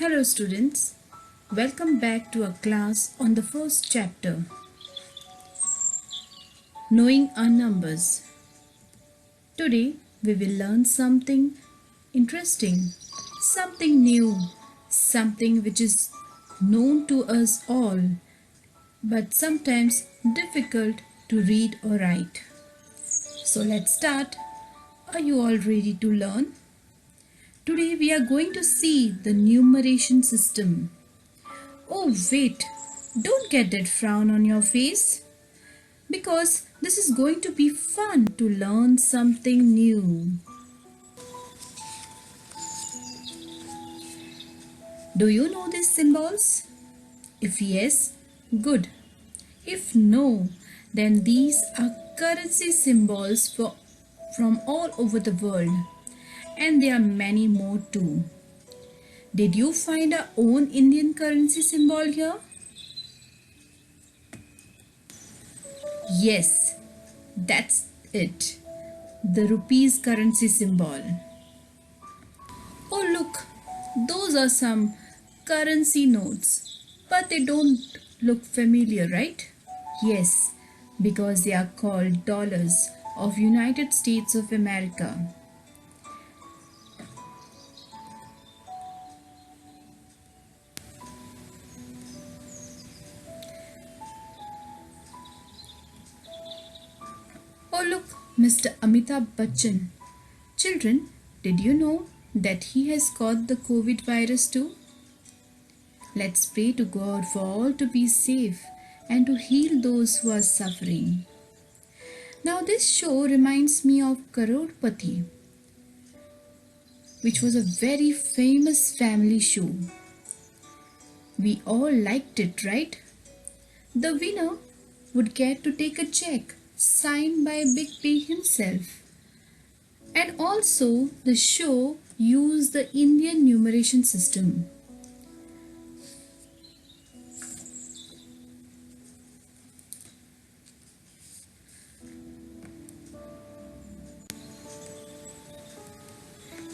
Hello students, welcome back to our class on the first chapter, Knowing Our Numbers. Today we will learn something interesting, something new, something which is known to us all, but sometimes difficult to read or write. So let's start. Are you all ready to learn? Today we are going to see the numeration system. Oh wait, don't get that frown on your face, because this is going to be fun to learn something new. Do you know these symbols? If yes, good. If no, then these are currency symbols from all over the world, and there are many more too. Did you find our own Indian currency symbol here? Yes, that's it. The rupees currency symbol. Oh look, those are some currency notes, but they don't look familiar, right? Yes, because they are called dollars of United States of America. Oh look, Mr. Amitabh Bachchan. Children, did you know that he has caught the COVID virus too? Let's pray to God for all to be safe and to heal those who are suffering. Now this show reminds me of Karodpati, which was a very famous family show. We all liked it, right? The winner would get to take a check signed by Big P himself. And also the show used the Indian numeration system.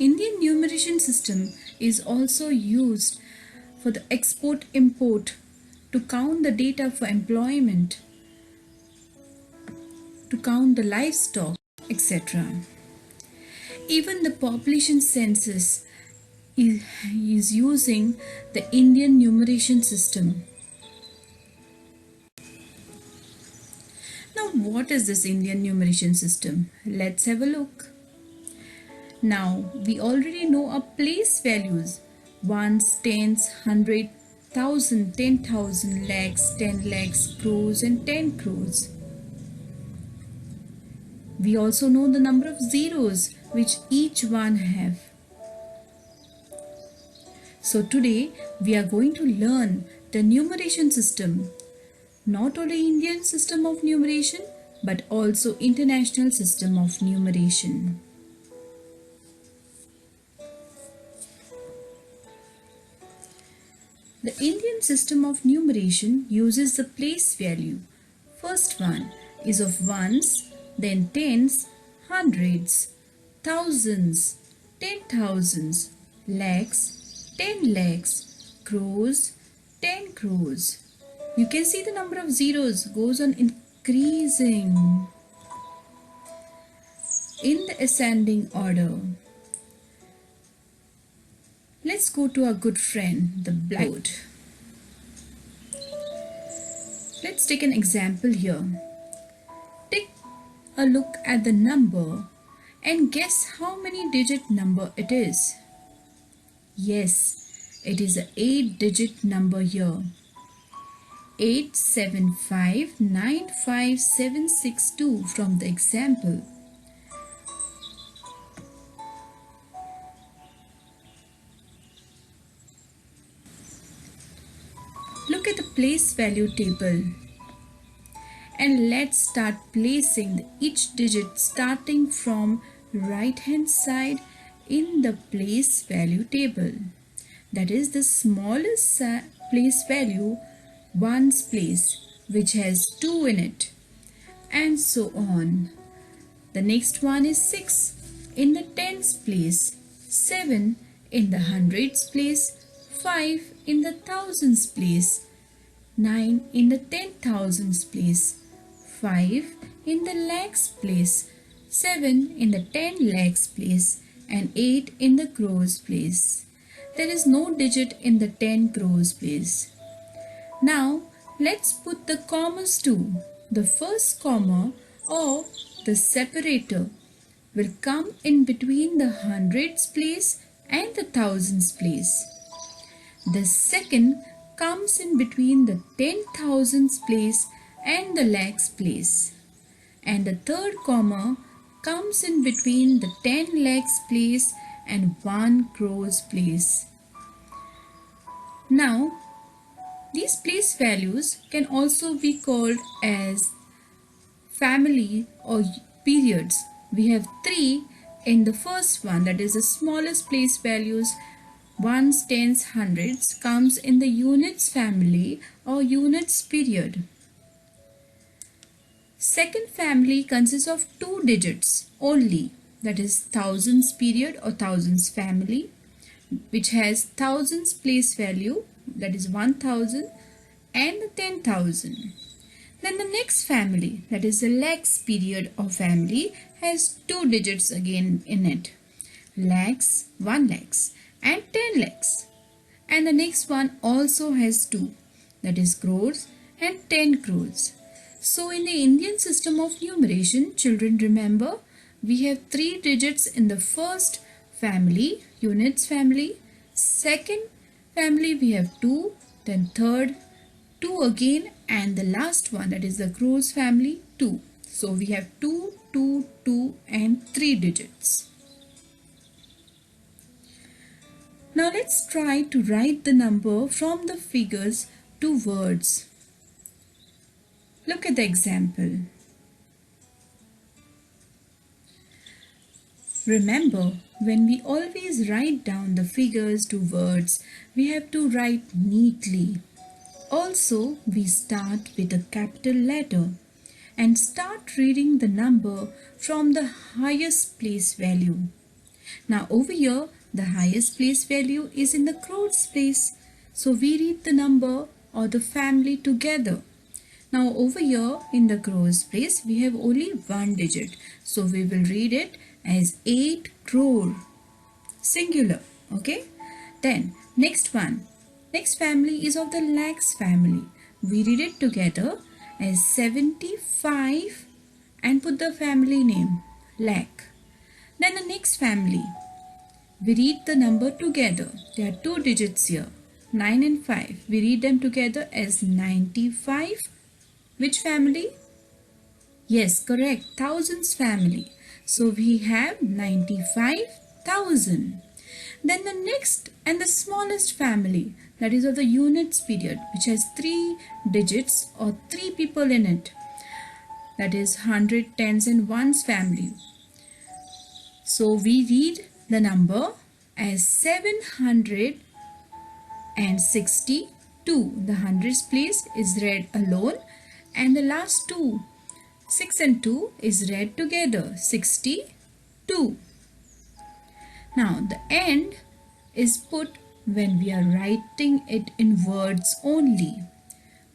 Indian numeration system is also used for the export-import to count the data for employment, to count the livestock, etc. Even the population census is using the Indian numeration system. Now, what is this Indian numeration system? Let's have a look. Now, we already know our place values: ones, tens, 100, 1000, 10,000, lakhs, 10 lakhs, crores and 10 crores. We also know the number of zeros which each one have. So today we are going to learn the numeration system, not only Indian system of numeration but also international system of numeration. The Indian system of numeration uses the place value. First one is of ones, then tens, hundreds, thousands, 10,000s, lakhs, 10 lakhs, crores, 10 crores. You can see the number of zeros goes on increasing in the ascending order. Let's go to our good friend, the blackboard. Let's take an example here. Take a look at the number and guess how many digit number it is. Yes, it is an 8-digit number here. 875956762 from the example. Look at the place value table and let's start placing each digit starting from right hand side in the place value table. That is the smallest place value, ones place, which has 2 in it, and so on. The next one is 6 in the tens place, 7 in the hundreds place, 5 in the thousands place, 9 in the 10,000s place, 5 in the lakhs place, 7 in the 10 lakhs place, and 8 in the crores place. There is no digit in the 10 crores place. Now let's put the commas too. The first comma or the separator will come in between the hundreds place and the thousands place. The second comes in between the 10,000s place and the lakhs place. And the third comma comes in between the 10 lakhs place and 1 crores place. Now, these place values can also be called as family or periods. We have 3 in the first one, that is the smallest place values, ones, tens, hundreds, comes in the units family or units period. Second family consists of 2 digits only, that is thousands period or thousands family, which has thousands place value, that is 1000, and the 10,000. Then the next family, that is the lakhs period or family, has 2 digits again in it, lakhs, 1 lakhs, and 10 lakhs. And the next one also has 2, that is crores and 10 crores. So in the Indian system of numeration, children, remember, we have 3 digits in the first family, units family. Second family we have 2, then third 2 again, and the last one, that is the crores family, 2. So we have 2, 2, 2 and 3 digits. Now let's try to write the number from the figures to words. Look at the example. Remember, when we always write down the figures to words, we have to write neatly. Also, we start with a capital letter and start reading the number from the highest place value. Now over here, the highest place value is in the crores place. So we read the number or the family together. Now over here in the crores place, we have only 1 digit. So we will read it as 8 crore, singular. Okay. Then next one. Next family is of the lakhs family. We read it together as 75 and put the family name, lakh. Then the next family, we read the number together. There are 2 digits here, 9 and 5. We read them together as 95. Which family? Yes, correct, thousands family. So we have 95,000. Then the next and the smallest family, that is of the units period, which has 3 digits or 3 people in it, that is 100, tens and ones family. So we read the number as 762. The hundreds place is read alone and the last 2, 6 and 2 is read together, 62. Now the end is put when we are writing it in words only.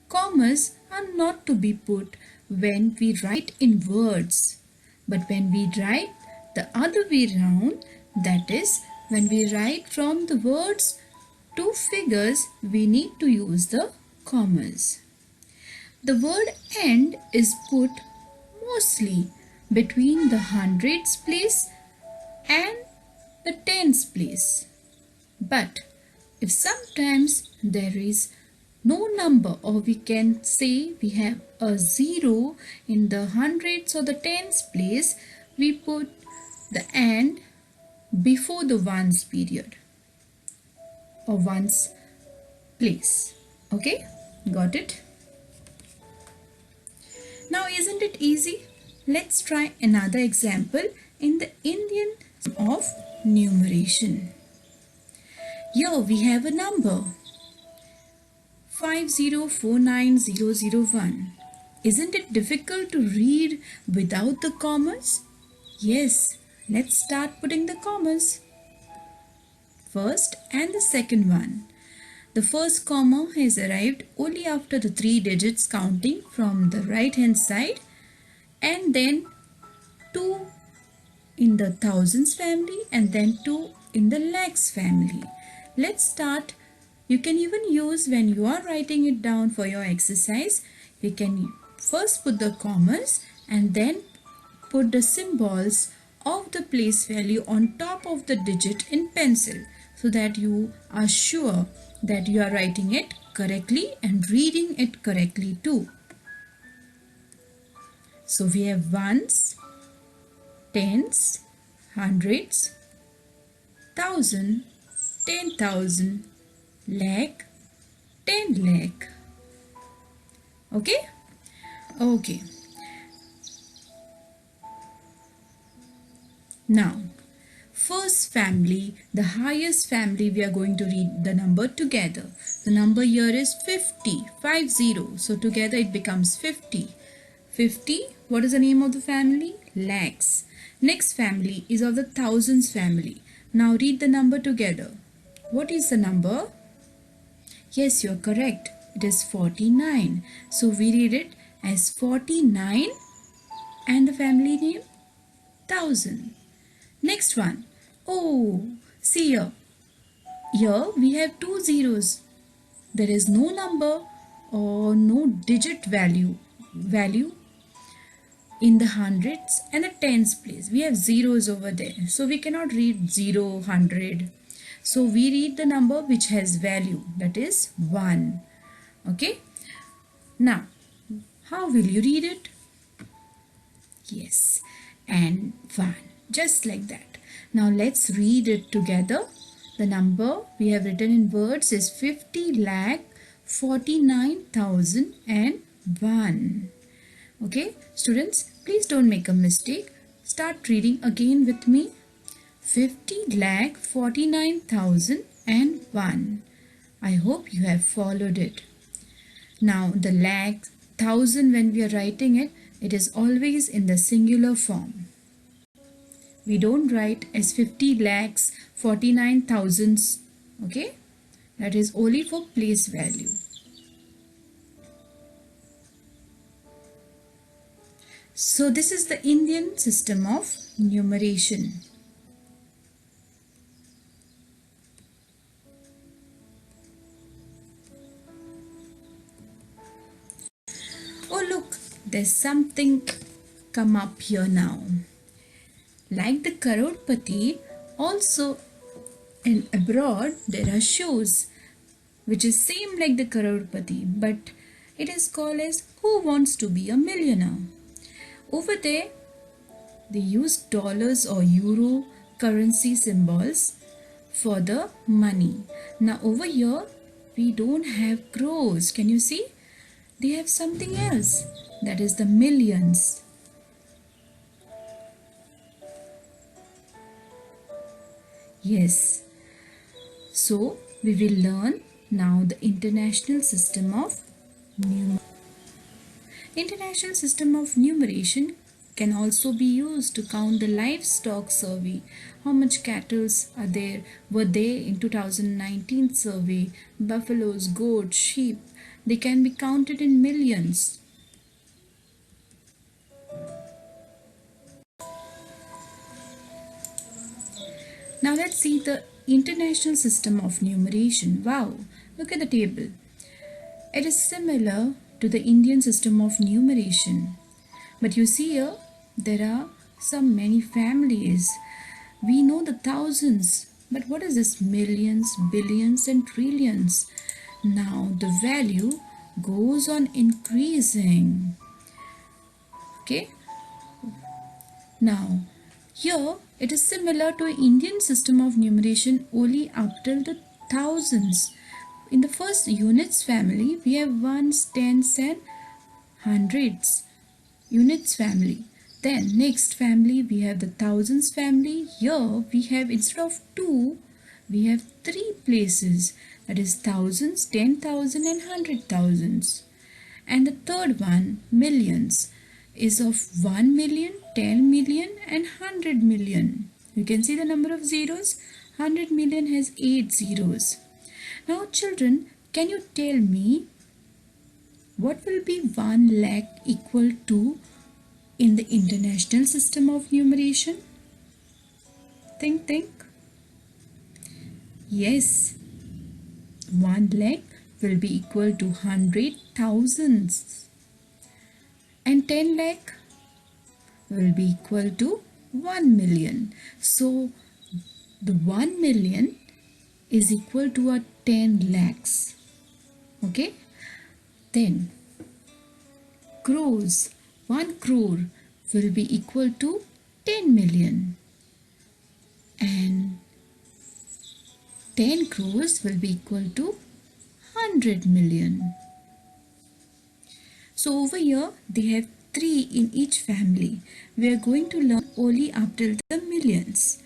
Commas are not to be put when we write in words, but when we write the other way round, that is when we write from the words to figures, we need to use the commas. The word end is put mostly between the hundreds place and the tens place. But if sometimes there is no number, or we can say we have a 0 in the hundreds or the tens place, we put the and before the ones period or ones place. Okay, got it? Now isn't it easy? Let's try another example in the Indian of numeration. Here we have a number 5049001. Isn't it difficult to read without the commas? Yes, let's start putting the commas. First and the second one. The first comma has arrived only after the 3 digits counting from the right hand side, and then 2 in the thousands family and then 2 in the lakhs family. Let's start. You can even use when you are writing it down for your exercise. You can first put the commas and then put the symbols of the place value on top of the digit in pencil so that you are sure that you are writing it correctly and reading it correctly too. So we have ones, tens, hundreds, thousand, 10,000, lakh, 10 lakh. Okay? Okay. Now, first family, the highest family, we are going to read the number together. The number here is 50, 50. So together it becomes 50. 50, what is the name of the family? Lakhs. Next family is of the thousands family. Now read the number together. What is the number? Yes, you are correct. It is 49. So we read it as 49 and the family name? Thousand. Next one. Oh, see here. Here we have 2 zeros. There is no number or no digit value in the hundreds and the tens place. We have zeros over there. So we cannot read 0, 100. So we read the number which has value, that is 1. Okay. Now, how will you read it? Yes, and 1. Just like that. Now let's read it together. The number we have written in words is 50 lakh 49,001. Okay, students, please don't make a mistake. Start reading again with me. 50 lakh 49,001. I hope you have followed it. Now the lakh, thousand, when we are writing it, it is always in the singular form. We don't write as 50 lakhs 49,000. Okay, that is only for place value. So this is the Indian system of numeration. Oh look, there's something come up here now. Like the Karodpati, also in abroad there are shows which is same like the Karodpati, but it is called as Who Wants to Be a Millionaire. Over there they use dollars or euro currency symbols for the money. Now over here we don't have crores. Can you see? They have something else, that is the millions. Yes. So we will learn now the international system of International system of numeration can also be used to count the livestock survey. How much cattle were there in 2019 survey? Buffaloes, goats, sheep. They can be counted in millions. Now let's see the international system of numeration. Wow, look at the table. It is similar to the Indian system of numeration. But you see here, there are some many families. We know the thousands, but what is this millions, billions and trillions? Now the value goes on increasing. Okay. Now here it is similar to Indian system of numeration only after the thousands. In the first units family, we have ones, tens and hundreds. Units family. Then next family, we have the thousands family. Here we have, instead of 2, we have 3 places. That is thousands, 10,000 and 100,000s. And the third one, millions, is of 1 million, 10 million and 100 million. You can see the number of zeros. 100 million has 8 zeros. Now children, can you tell me what will be 1 lakh equal to in the international system of numeration? Think. Yes, 1 lakh will be equal to 100 thousands, and 10 lakh will be equal to 1 million. So the 1 million is equal to a 10 lakhs. Okay, then crores, 1 crore will be equal to 10 million, and 10 crores will be equal to 100 million. So over here they have 3 in each family. We are going to learn only up till the millions.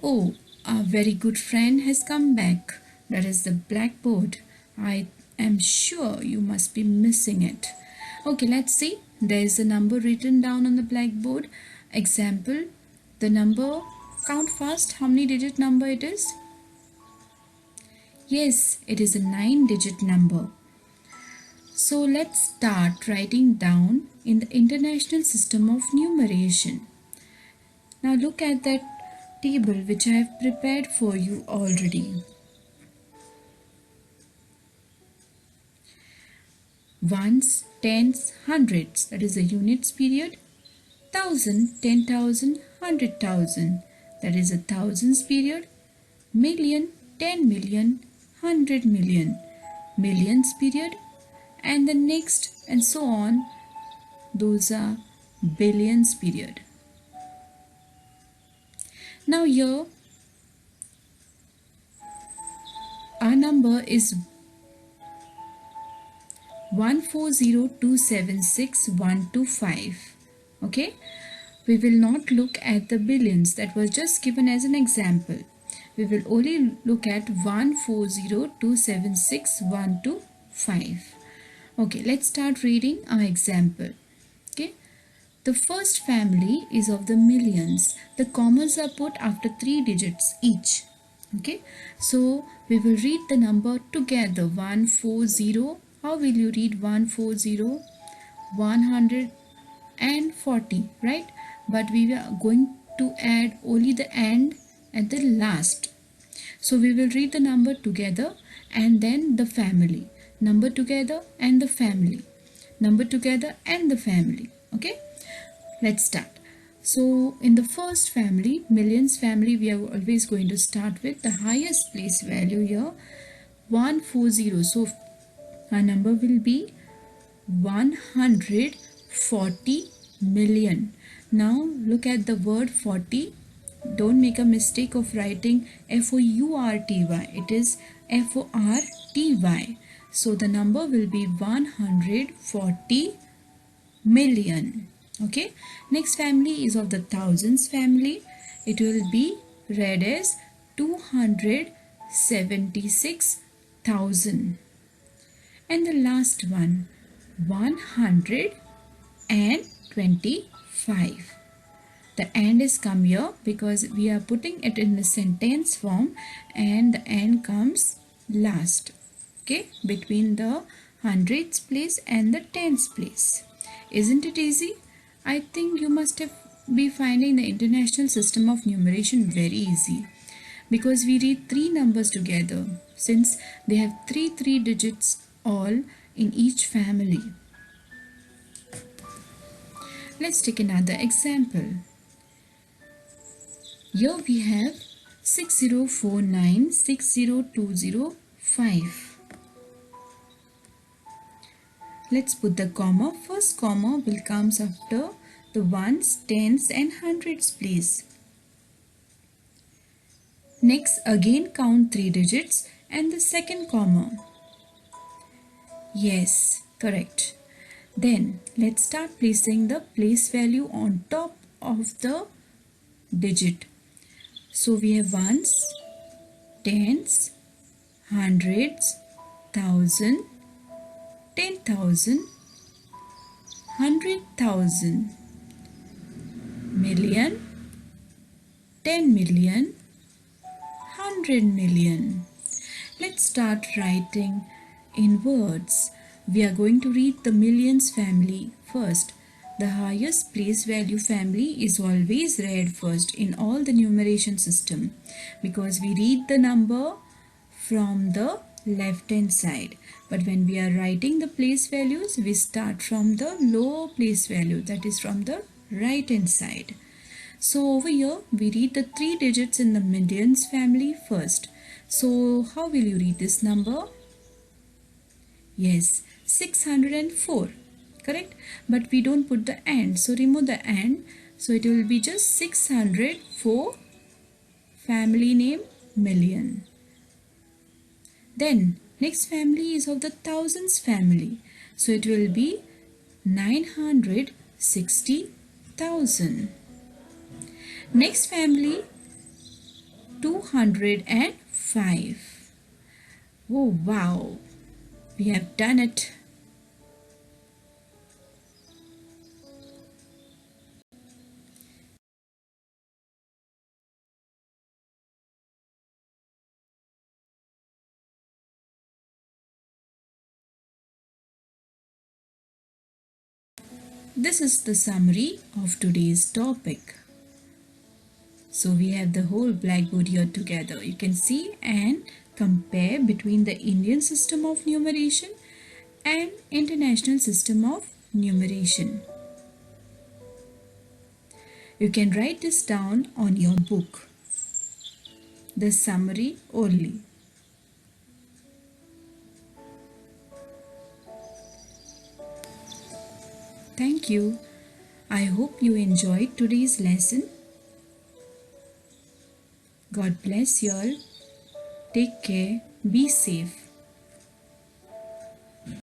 Oh, our very good friend has come back. That is the blackboard. I am sure you must be missing it. Okay, let's see. There is a number written down on the blackboard. Example, the number, count fast. How many digit number it is? Yes, it is a 9-digit number. So let's start writing down in the international system of numeration. Now look at that table which I have prepared for you already. Ones, tens, hundreds, that is a units period. 1,000, 10,000, 100,000, that is a thousands period. Million, 10 million, 100 million, millions period. And the next and so on, those are billions period. Now here our number is 140276125. Okay, we will not look at the billions that was just given as an example. We will only look at 140276125. Okay, let's start reading our example. Okay, the first family is of the millions. The commas are put after 3 digits each. Okay, so we will read the number together. 140. How will you read 140? 140, right? But we are going to add only the and at the last. So we will read the number together and then the family. Number together and the family. Number together and the family. Okay, let's start. So in the first family, millions family, we are always going to start with the highest place value here, 140. So our number will be 140 million. Now look at the word 40. Don't make a mistake of writing FOURTY. It is FORTY. So the number will be 140 million. Okay, next family is of the thousands family. It will be read as 276,000. And the last one, 125. The and is come here because we are putting it in the sentence form, and the and comes last. Okay, between the hundreds place and the tens place. Isn't it easy? I think you must have be finding the international system of numeration very easy, because we read 3 numbers together since they have 3 digits all in each family. Let's take another example. Here we have 604960205. Let's put the comma. First comma will come after the ones, tens and hundreds place. Next again count 3 digits and the second comma. Yes, correct. Then let's start placing the place value on top of the digit. So we have ones, tens, hundreds, thousand, 10,000, 100,000, million, 10 million, 100 million. Let's start writing in words. We are going to read the millions family first. The highest place value family is always read first in all the numeration system because we read the number from the left hand side. But when we are writing the place values, we start from the low place value, that is from the right hand side. So over here we read the 3 digits in the millions family first. So how will you read this number? Yes, 604. Correct? But we don't put the and. So remove the and. So it will be just 604 family name million. Then next family is of the thousands family. So it will be 960,000. Next family 205. Oh wow, we have done it. This is the summary of today's topic. So we have the whole blackboard here together. You can see and compare between the Indian system of numeration and international system of numeration. You can write this down on your book. The summary only. Thank you. I hope you enjoyed today's lesson. God bless you all. Take care. Be safe.